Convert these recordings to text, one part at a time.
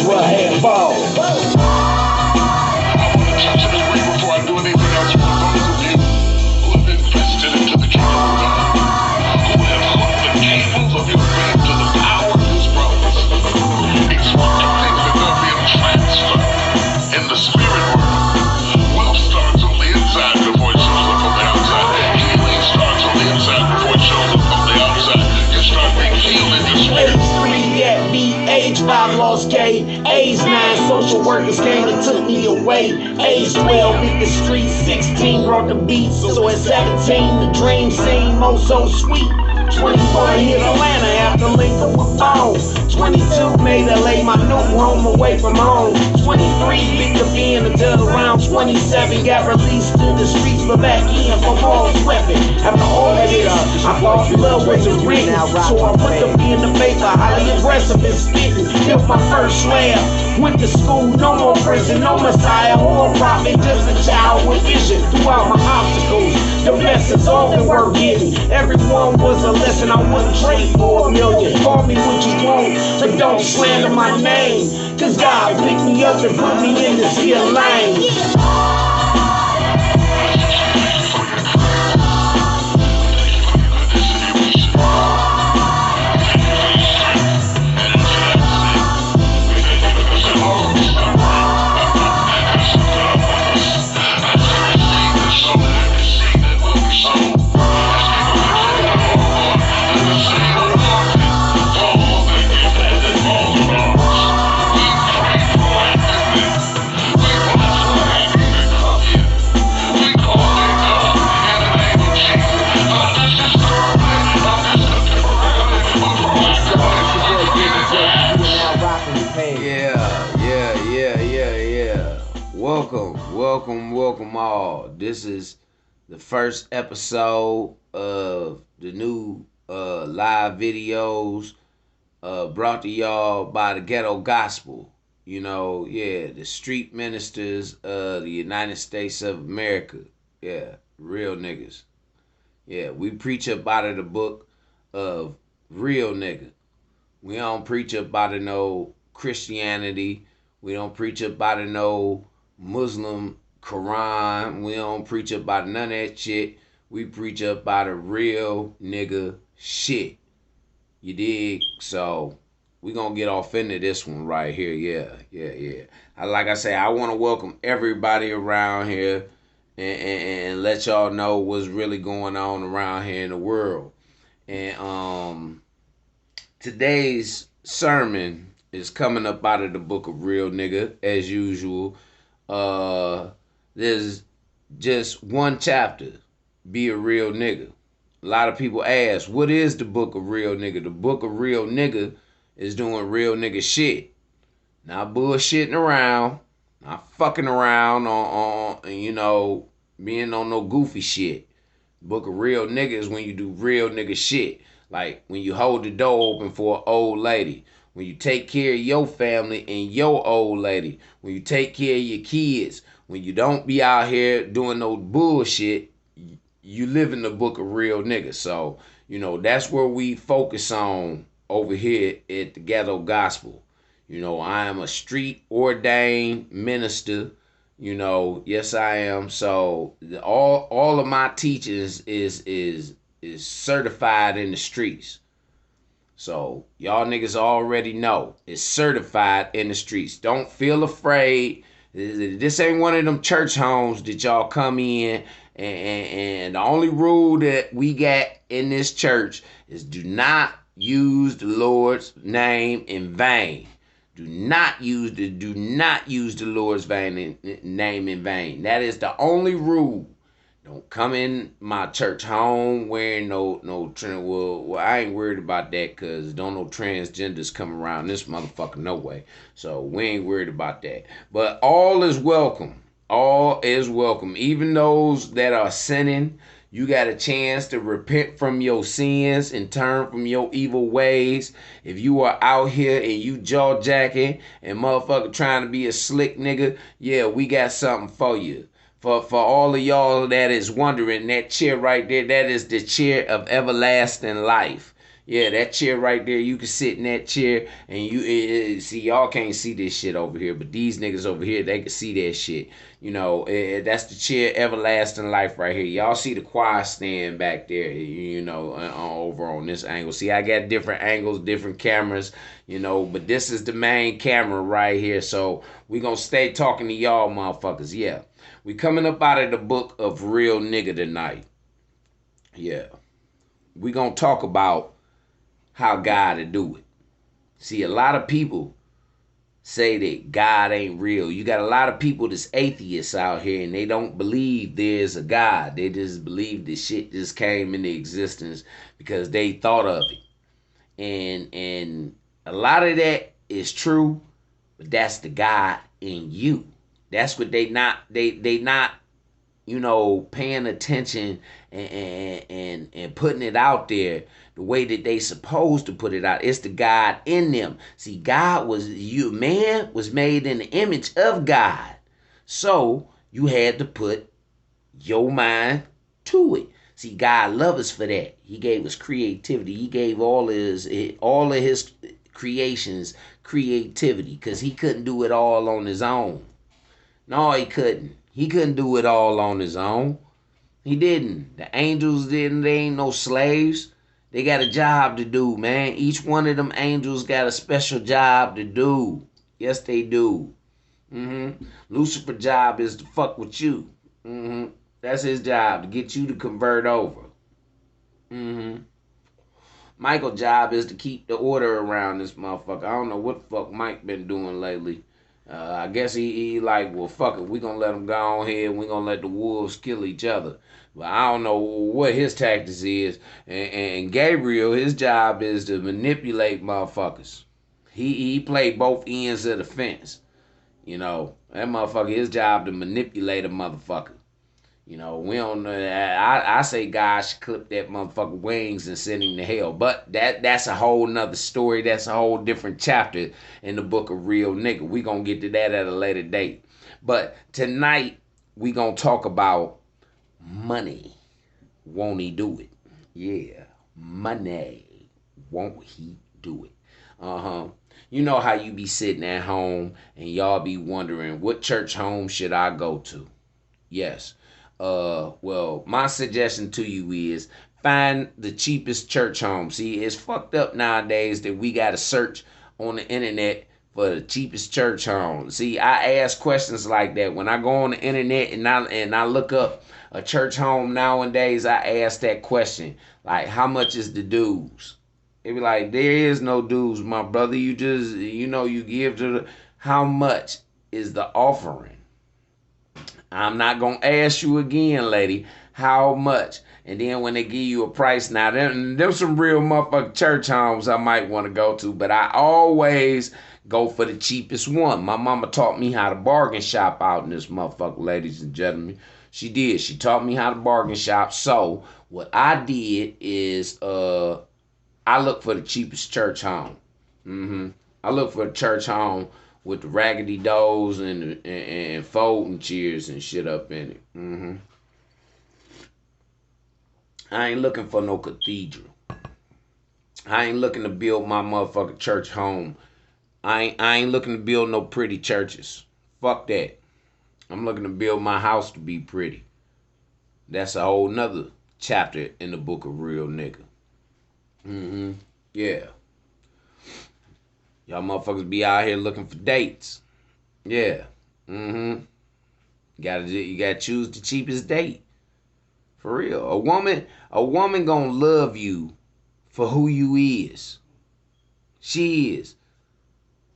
Ezra had balls. I want to touch and agree before I do anything else for those of you who have invested into the kingdom of God, who have hooked the cables of your faith to the power of His promise. Expect to think that there'll be a transfer in the spirit world. Wealth starts on the inside before it shows up on the outside. Healing starts on the inside before it shows up on the outside. You start being healed in your spirit. Age 3 got beat, age 5 lost K, age 9 social workers came and took me away, age 12 hit the streets, 16 brought the beats, so at 17 the dream seemed oh so sweet. 24 hit Atlanta after linking with phone. 22 made LA my new home away from home. 23 picked up in until around 27 got released to the streets for back in for Paul's weapon. After all of this, I thought love wasn't written, so I put the pen in the paper, highly aggressive and spitting. Built my first slab, went to school, no more prison, no messiah or prophet, just a child with vision throughout my obstacles. The lessons all been worth getting. Everyone was a lesson I wouldn't trade for a million. Call me what you want, but don't slander my name, cause God picked me up and put me in this here lane. Welcome all. This is the first episode of the new live videos brought to y'all by the Ghetto Gospel. You know, the street ministers of the United States of America. Yeah, real niggas. Yeah, we preach up out of the book of real nigga. We don't preach up out of no Christianity. We don't preach up out of no Muslim Quran. We don't preach about none of that shit. We preach about a real nigga shit. You dig? So we gonna get off into this one right here. Yeah. Like I say, I want to welcome everybody around here and let y'all know what's really going on around here in the world. And today's sermon is coming up out of the book of Real Nigga, as usual. There's just one chapter, Be a Real Nigga. A lot of people ask, what is the book of Real Nigga? The book of Real Nigga is doing real nigga shit. Not bullshitting around, not fucking around on being on no goofy shit. Book of Real Nigga is when you do real nigga shit. Like when you hold the door open for an old lady. When you take care of your family and your old lady. When you take care of your kids. When you don't be out here doing no bullshit, you live in the book of real niggas. So, that's where we focus on over here at the Ghetto Gospel. I am a street ordained minister. Yes I am. So all of my teachings is certified in the streets. So y'all niggas already know it's certified in the streets. Don't feel afraid. This ain't one of them church homes that y'all come in and the only rule that we got in this church is do not use the Lord's name in vain. Do not use the Lord's name in vain. That is the only rule. Don't come in my church home wearing no well, I ain't worried about that because don't no transgenders come around this motherfucker no way. So we ain't worried about that. But all is welcome. All is welcome. Even those that are sinning, you got a chance to repent from your sins and turn from your evil ways. If you are out here and you jaw jacking and motherfucker trying to be a slick nigga, yeah, we got something for you. For all of y'all that is wondering, that chair right there, that is the chair of everlasting life. Yeah, that chair right there, you can sit in that chair and see, y'all can't see this shit over here, but these niggas over here, they can see that shit. That's the chair everlasting life right here. Y'all see the choir stand back there, over on this angle. See, I got different angles, different cameras, but this is the main camera right here. So we gonna stay talking to y'all motherfuckers. Yeah. We coming up out of the book of Real Nigga tonight. Yeah. We gonna talk about how God to do it. See, a lot of people say that God ain't real. You got a lot of people that's atheists out here and they don't believe there's a God. They just believe this shit just came into existence because they thought of it. And a lot of that is true, but that's the God in you. That's what they not paying attention and putting it out there the way that they supposed to put it out. It's the God in them. See, man was made in the image of God. So you had to put your mind to it. See, God loves us for that. He gave us creativity. He gave all of his creations creativity because he couldn't do it all on his own. No, he couldn't. He couldn't do it all on his own. He didn't. The angels didn't. They ain't no slaves. They got a job to do, man. Each one of them angels got a special job to do. Yes, they do. Lucifer's job is to fuck with you. That's his job, to get you to convert over. Michael's job is to keep the order around this motherfucker. I don't know what the fuck Mike been doing lately. I guess he like, well, fuck it. We gonna let him go on here and we gonna let the wolves kill each other. But I don't know what his tactics is. And Gabriel, his job is to manipulate motherfuckers. He played both ends of the fence. That motherfucker, his job to manipulate a motherfucker. We don't know. I say God should clip that motherfucker wings and send him to hell. But that's a whole nother story. That's a whole different chapter in the book of Real Nigga. We gonna get to that at a later date. But tonight we gonna talk about money. Won't he do it? Yeah, money. Won't he do it? You know how you be sitting at home and y'all be wondering, what church home should I go to? Yes. Well, my suggestion to you is find the cheapest church home. See, it's fucked up nowadays that we got to search on the internet for the cheapest church home. See, I ask questions like that when I go on the internet and I look up a church home nowadays. I ask that question, like, how much is the dues? It be like, there is no dues, my brother. You just, you give to how much is the offering? I'm not going to ask you again, lady, how much. And then when they give you a price, now, there's some real motherfucking church homes I might want to go to, but I always go for the cheapest one. My mama taught me how to bargain shop out in this motherfucker, ladies and gentlemen. She did. She taught me how to bargain shop. So what I did is I look for the cheapest church home. I look for a church home with the raggedy doors and folding chairs and shit up in it. I ain't looking for no cathedral. I ain't looking to build my motherfucking church home. I ain't looking to build no pretty churches. Fuck that. I'm looking to build my house to be pretty. That's a whole nother chapter in the book of Real Nigga. Yeah. Y'all motherfuckers be out here looking for dates. Yeah. You gotta choose the cheapest date. For real. A woman gonna love you for who you is. She is.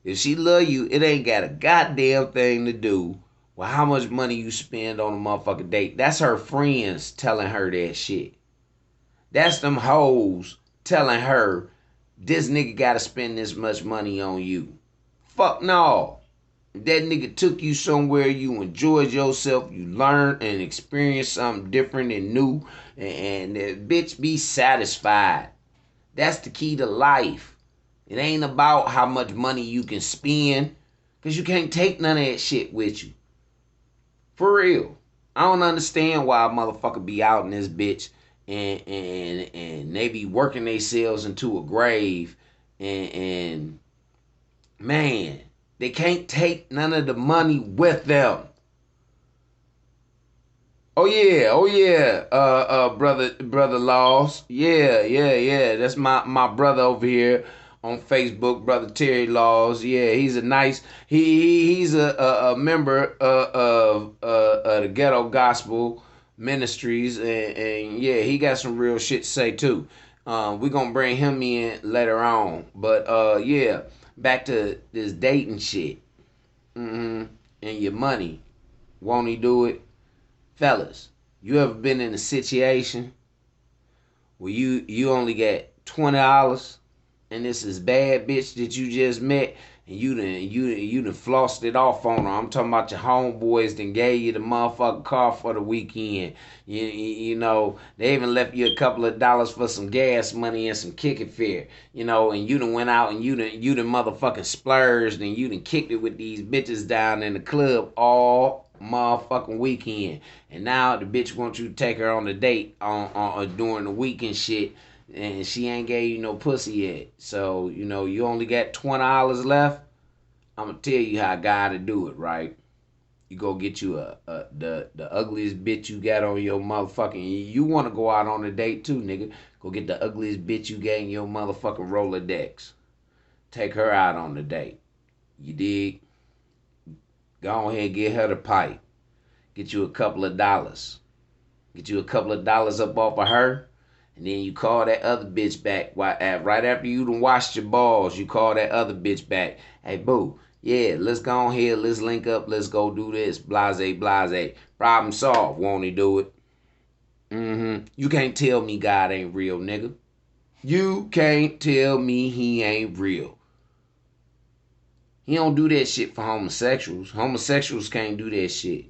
If she love you, it ain't got a goddamn thing to do with how much money you spend on a motherfucking date. That's her friends telling her that shit. That's them hoes telling her, this nigga gotta spend this much money on you. Fuck no. If that nigga took you somewhere, you enjoyed yourself, you learned and experienced something different and new, and bitch, be satisfied. That's the key to life. It ain't about how much money you can spend, because you can't take none of that shit with you. For real. I don't understand why a motherfucker be out in this bitch and they be working themselves into a grave, and man, they can't take none of the money with them. Oh yeah, brother Laws. Yeah. That's my brother over here on Facebook, brother Terry Laws. Yeah, he's a nice. He's a member of the Ghetto Gospel Ministries, and yeah, he got some real shit to say too. We gonna bring him in later on, but yeah, back to this dating shit. And your money, won't he do it? Fellas, you ever been in a situation where you only get $20 and this is bad bitch that you just met and you done flossed it off on her? I'm talking about your homeboys done gave you the motherfucking car for the weekend. You know, they even left you a couple of dollars for some gas money and some kicking fare. You know, and you done went out and you done motherfucking splurged and you done kicked it with these bitches down in the club all motherfucking weekend. And now the bitch wants you to take her on a date on during the weekend shit, and she ain't gave you no pussy yet. So, you know, you only got $20 left. I'm gonna tell you how God to do it, right? You go get you the ugliest bitch you got on your motherfucking. You want to go out on a date too, nigga? Go get the ugliest bitch you got in your motherfucking Rolodex. Take her out on the date. You dig? Go ahead and get her the pipe. Get you a couple of dollars. Get you a couple of dollars up off of her. And then you call that other bitch back. Right after you done washed your balls, you call that other bitch back. Hey, boo. Yeah, let's go on here. Let's link up. Let's go do this. Blase. Problem solved. Won't he do it? You can't tell me God ain't real, nigga. You can't tell me he ain't real. He don't do that shit for homosexuals. Homosexuals can't do that shit.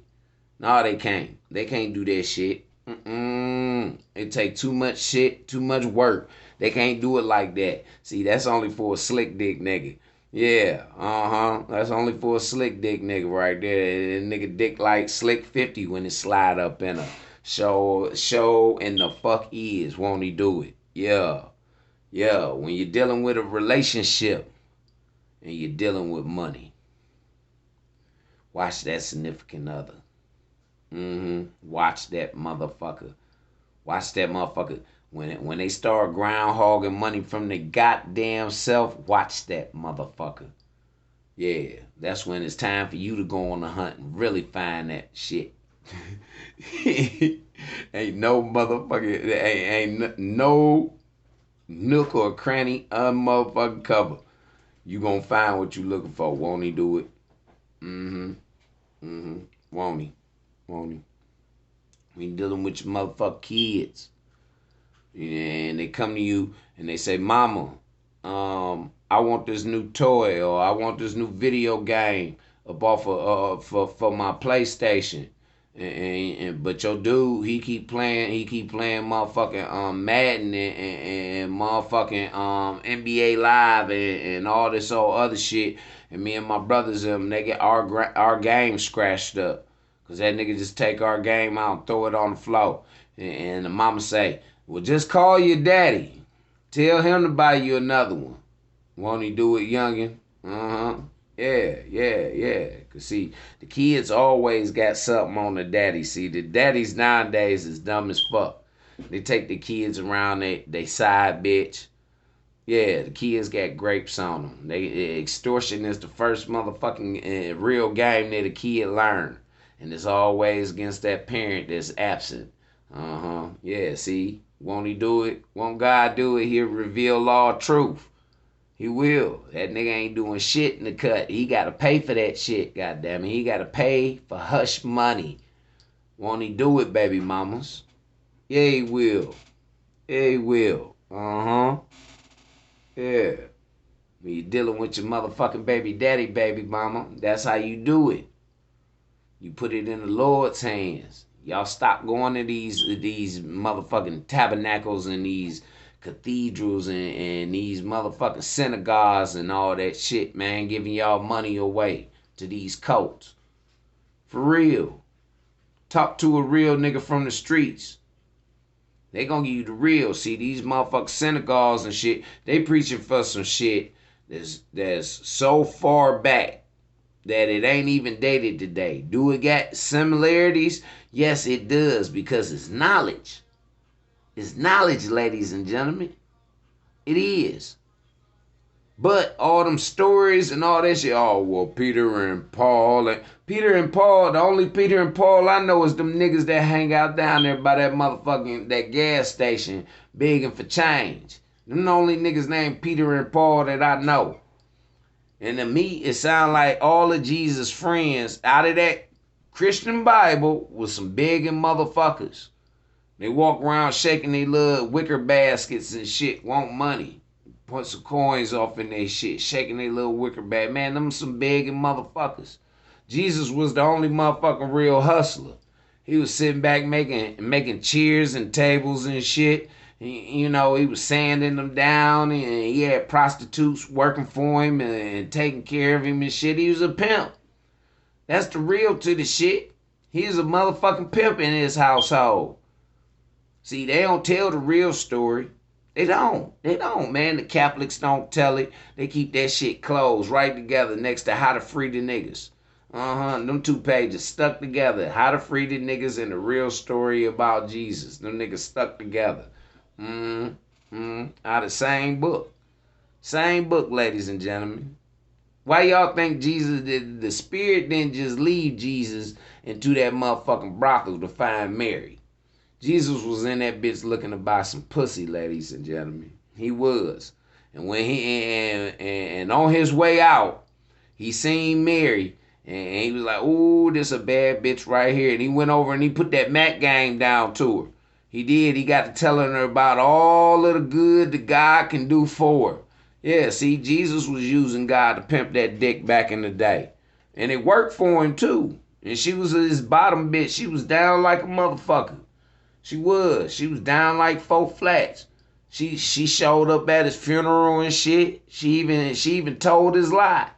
No, they can't. They can't do that shit. It take too much shit, too much work. They can't do it like that. See, that's only for a slick dick nigga. Yeah, That's only for a slick dick nigga right there. That nigga dick like slick 50 when it slide up in a show and the fuck is. Won't he do it? Yeah. When you're dealing with a relationship and you're dealing with money, watch that significant other. Watch that motherfucker. Watch that motherfucker. When they start groundhogging money from the goddamn self, watch that motherfucker. Yeah, that's when it's time for you to go on the hunt and really find that shit. Ain't no motherfucker, ain't no nook or cranny unmotherfucking cover. You gonna find what you looking for. Won't he do it? Won't he? We dealing with your motherfucking kids. And they come to you and they say, Mama, I want this new toy, or I want this new video game up off of, for my PlayStation. But your dude, he keep playing motherfucking Madden and motherfucking NBA Live and all this old other shit. And me and my brothers, they get our game scratched up. Cause that nigga just take our game out and throw it on the floor. And the mama say, well, just call your daddy. Tell him to buy you another one. Won't he do it, youngin'? Yeah. Cause see, the kids always got something on the daddy. See, the daddies nowadays is dumb as fuck. They take the kids around they side bitch. Yeah, the kids got grapes on them. Extortion is the first motherfucking real game that a kid learn. And it's always against that parent that's absent. Yeah, see? Won't he do it? Won't God do it? He'll reveal all truth. He will. That nigga ain't doing shit in the cut. He gotta pay for that shit, goddamn it. He gotta pay for hush money. Won't he do it, baby mamas? Yeah, he will. Yeah. When you dealing with your motherfucking baby daddy, baby mama, that's how you do it. You put it in the Lord's hands. Y'all stop going to these motherfucking tabernacles and these cathedrals and these motherfucking synagogues and all that shit, man, giving y'all money away to these cults. For real. Talk to a real nigga from the streets. They gonna give you the real. See, these motherfucking synagogues and shit, they preaching for some shit that's so far back that it ain't even dated today. Do it got similarities? Yes, it does, because it's knowledge. It's knowledge, ladies and gentlemen. It is. But all them stories and all that shit, oh, well, Peter and Paul. The only Peter and Paul I know is them niggas that hang out down there by that motherfucking, that gas station, begging for change. Them the only niggas named Peter and Paul that I know. And to me, it sound like all of Jesus' friends out of that Christian Bible was some begging motherfuckers. They walk around shaking their little wicker baskets and shit, want money. Put some coins off in their shit, shaking their little wicker bag. Man, them some begging motherfuckers. Jesus was the only motherfucking real hustler. He was sitting back making chairs and tables and shit. You know, he was sanding them down, and he had prostitutes working for him and taking care of him and shit. He was a pimp. That's the real to the shit. He was a motherfucking pimp in his household. See, they don't tell the real story. They don't, man. The Catholics don't tell it. They keep that shit closed right together next to How to Free the Niggas. Them two pages stuck together. How to Free the Niggas and the real story about Jesus. Them niggas stuck together. Out of the same book. Same book, ladies and gentlemen. Why y'all think Jesus did? The spirit didn't just leave Jesus into that motherfucking brothel to find Mary. Jesus was in that bitch looking to buy some pussy, ladies and gentlemen. He was. And when and on his way out, he seen Mary, and he was like, ooh, this a bad bitch right here. And he went over and he put that Mac game down to her. He did. He got to telling her about all of the good that God can do for her. Yeah, see, Jesus was using God to pimp that dick back in the day. And it worked for him, too. And she was his bottom bitch. She was down like a motherfucker. She was down like 4 flats. She showed up at his funeral and shit. She even told his lie.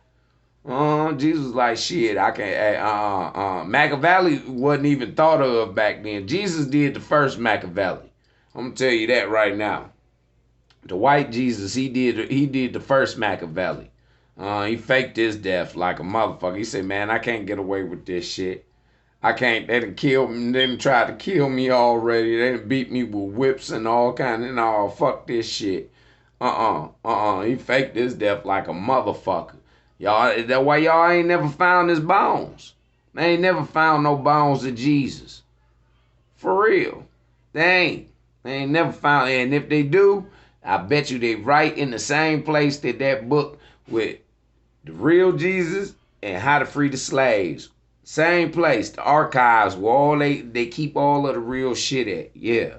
Jesus was like, shit, I can't. Machiavelli wasn't even thought of back then. Jesus did the first Machiavelli. I'm gonna tell you that right now. The white Jesus, he did the first Machiavelli. He faked his death like a motherfucker. He said, man, I can't get away with this shit. I can't, they done killed me, they done tried to kill me already. They done beat me with whips and all kind of, no, fuck this shit. He faked his death like a motherfucker. Y'all, that's why y'all ain't never found his bones. They ain't never found no bones of Jesus. For real. They ain't never found, and if they do, I bet you they right in the same place that book with the real Jesus and How to Free the Slaves. Same place, the archives where all they keep all of the real shit at. Yeah.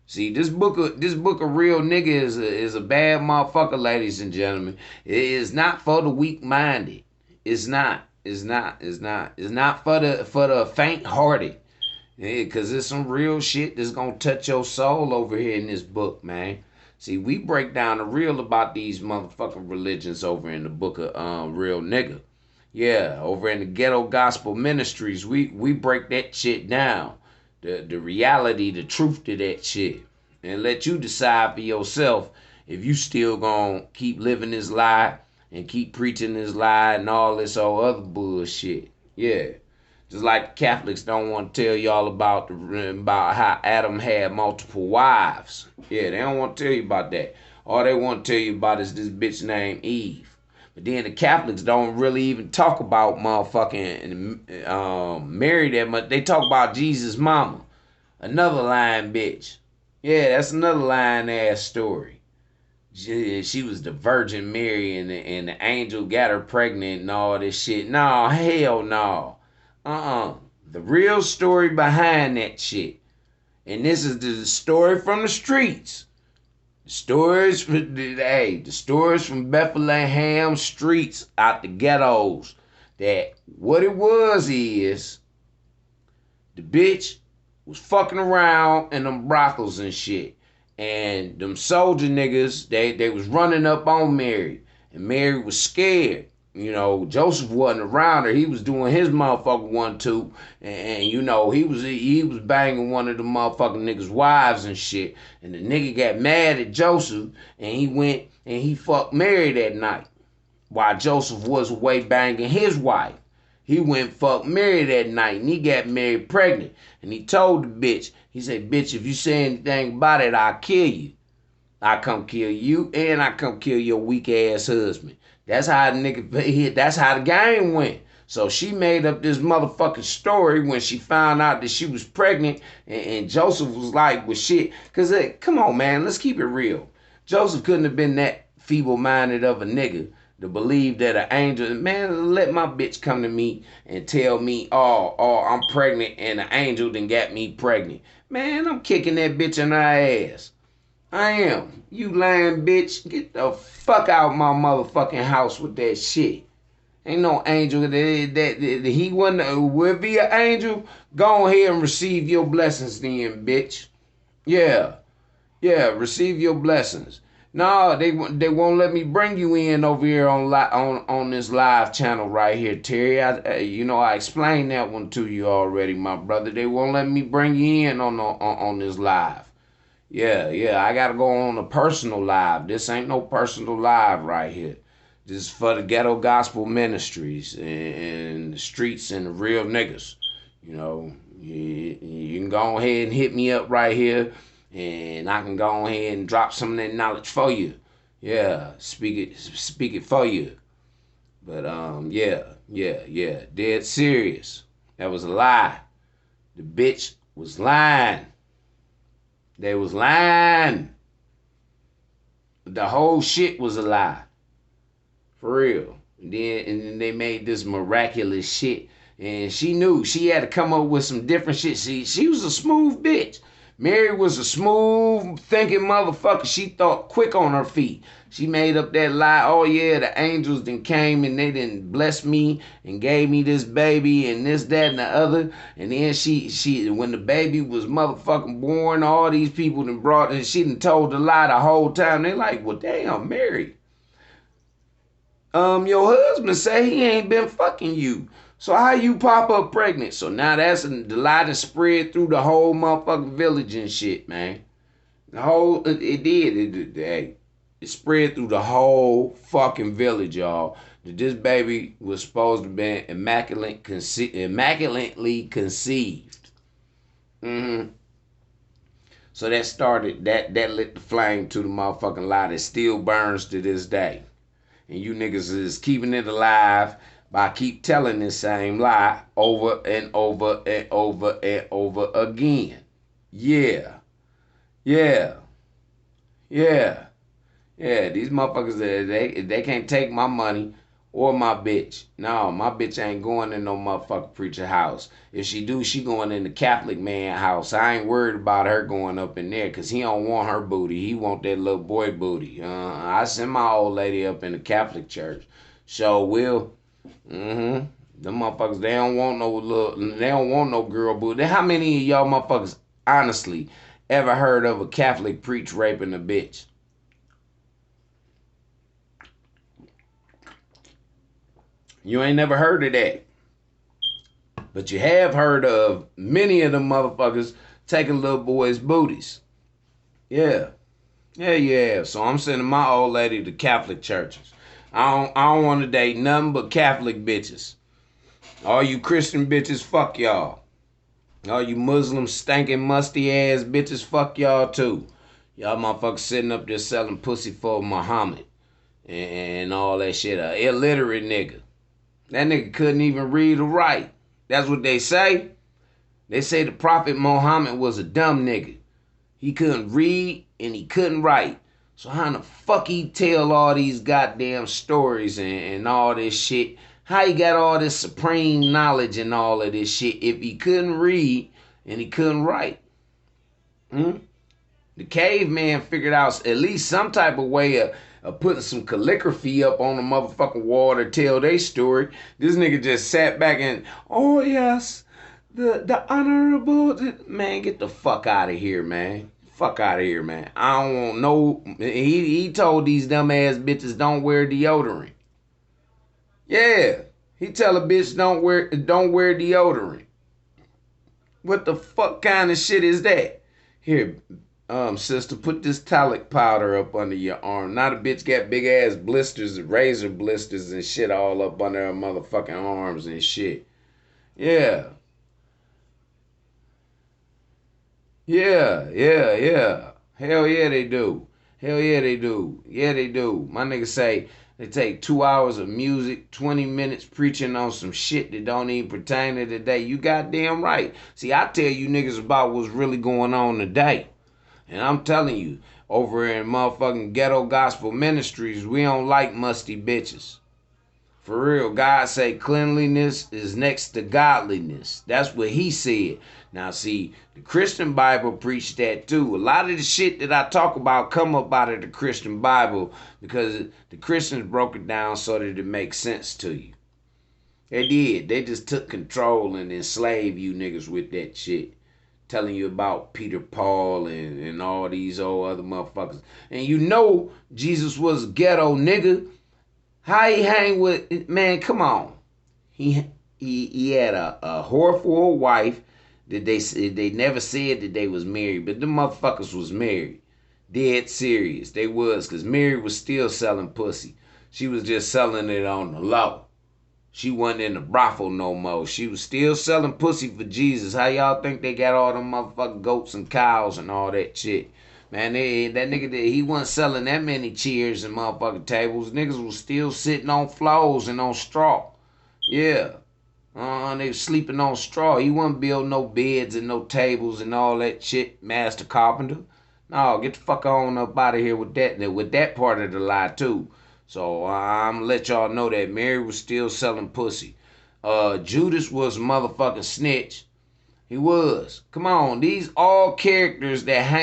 See, this book of Real Nigga is a bad motherfucker, ladies and gentlemen. It is not for the weak-minded. It's not for the faint-hearted. Yeah, cause there's some real shit that's gonna touch your soul over here in this book, man. See, we break down the real about these motherfucking religions over in the book of Real Nigga. Yeah, over in the Ghetto Gospel Ministries, we break that shit down. The reality, the truth to that shit. And let you decide for yourself if you still gonna keep living this lie and keep preaching this lie and all this old other bullshit. Yeah. Just like the Catholics don't want to tell y'all about how Adam had multiple wives. Yeah, they don't want to tell you about that. All they want to tell you about is this bitch named Eve. But then the Catholics don't really even talk about motherfucking Mary that much. They talk about Jesus' mama. Another lying bitch. Yeah, that's another lying ass story. She was the Virgin Mary and the angel got her pregnant and all this shit. No, hell no. The real story behind that shit. And this is the story from the streets. The stories from Bethlehem streets out the ghettos. That what it was is the bitch was fucking around in them brothels and shit. And them soldier niggas, they was running up on Mary. And Mary was scared. You know, Joseph wasn't around her. He was doing his motherfucking 1-2, and you know he was banging one of the motherfucking niggas' wives and shit. And the nigga got mad at Joseph, and he went and he fucked Mary that night, while Joseph was away banging his wife. He went fuck Mary that night, and he got Mary pregnant. And he told the bitch, he said, "Bitch, if you say anything about it, I'll kill you. I come kill you, and I come kill your weak ass husband." That's how the nigga. That's how the game went. So she made up this motherfucking story when she found out that she was pregnant, and Joseph was like, "Well, shit." Cause come on, man, let's keep it real. Joseph couldn't have been that feeble-minded of a nigga to believe that an angel. Man, let my bitch come to me and tell me, "Oh, I'm pregnant," and an angel then got me pregnant. Man, I'm kicking that bitch in her ass. I am. You lying bitch. Get the fuck out my motherfucking house with that shit. Ain't no angel that he wasn't. Will be an angel. Go ahead and receive your blessings then, bitch. Yeah. Yeah, receive your blessings. No, they won't let me bring you in over here on this live channel right here, Terry. I explained that one to you already, my brother. They won't let me bring you in on this live. Yeah, I gotta go on a personal live. This ain't no personal live right here. This is for the Ghetto Gospel Ministries and the streets and the real niggas. You know, you can go ahead and hit me up right here, and I can go ahead and drop some of that knowledge for you. Yeah, speak it for you. But yeah, dead serious. That was a lie. The bitch was lying. They was lying. The whole shit was a lie. For real. And then they made this miraculous shit. And she knew she had to come up with some different shit. She was a smooth bitch. Mary was a smooth thinking motherfucker. She thought quick on her feet. She made up that lie. Oh yeah, the angels then came and they didn't bless me and gave me this baby and this, that, and the other. And then she when the baby was motherfucking born, all these people then brought, and she done told the lie the whole time. They like, well damn, Mary. Your husband say he ain't been fucking you. So how you pop up pregnant? So now that's the lie that spread through the whole motherfucking village and shit, man. The whole, it spread through the whole fucking village, y'all. That this baby was supposed to be immaculately conceived. So that started, that lit the flame to the motherfucking lie that still burns to this day. And you niggas is keeping it alive by keep telling this same lie over and over and over and over again. Yeah. These motherfuckers, they can't take my money or my bitch. No, my bitch ain't going in no motherfucking preacher house. If she do, she going in the Catholic man house. I ain't worried about her going up in there because he don't want her booty. He want that little boy booty. I send my old lady up in the Catholic church. Sure will. Them motherfuckers, they don't want no girl booty. How many of y'all motherfuckers honestly ever heard of a Catholic preach raping a bitch? You ain't never heard of that. But you have heard of many of them motherfuckers taking little boys' booties. Yeah. So I'm sending my old lady to Catholic churches. I don't want to date nothing but Catholic bitches. All you Christian bitches, fuck y'all. All you Muslim stinking musty ass bitches, fuck y'all too. Y'all motherfuckers sitting up there selling pussy for Muhammad and all that shit. An illiterate nigga. That nigga couldn't even read or write. That's what they say. They say the Prophet Muhammad was a dumb nigga. He couldn't read and he couldn't write. So how in the fuck he tell all these goddamn stories and all this shit? How he got all this supreme knowledge and all of this shit if he couldn't read and he couldn't write? The caveman figured out at least some type of way of putting some calligraphy up on the motherfucking wall to tell their story. This nigga just sat back and, oh yes, the honorable, man, get the fuck out of here, man. Fuck out of here, man. I don't want no, he told these dumb ass bitches don't wear deodorant. Yeah. He tell a bitch don't wear deodorant. What the fuck kind of shit is that? Here, sister, put this talc powder up under your arm. Now the bitch got big ass blisters, razor blisters and shit all up under her motherfucking arms and shit. Yeah. Yeah. Hell yeah, they do. Hell yeah, they do. Yeah, they do. My nigga say they take 2 hours of music, 20 minutes preaching on some shit that don't even pertain to today. You goddamn right. See, I tell you niggas about what's really going on today. And I'm telling you, over in motherfucking Ghetto Gospel Ministries, we don't like musty bitches. For real, God say cleanliness is next to godliness. That's what he said. Now see, the Christian Bible preached that too. A lot of the shit that I talk about come up out of the Christian Bible because the Christians broke it down so that it makes sense to you. They did. They just took control and enslaved you niggas with that shit. Telling you about Peter Paul and all these old other motherfuckers. And you know Jesus was a ghetto nigga. How he hang with, man, come on. He had a whore for a wife that they never said that they was married, but them motherfuckers was married. Dead serious. They was, because Mary was still selling pussy. She was just selling it on the low. She wasn't in the brothel no more. She was still selling pussy for Jesus. How y'all think they got all them motherfucking goats and cows and all that shit? Man, that nigga, he wasn't selling that many chairs and motherfucking tables. Niggas was still sitting on floors and on straw. Yeah. They was sleeping on straw. He wasn't building no beds and no tables and all that shit, master carpenter. No, get the fuck on up out of here with that part of the lie too. So I'm gonna let y'all know that Mary was still selling pussy. Judas was a motherfucking snitch. He was. Come on, these all characters that hang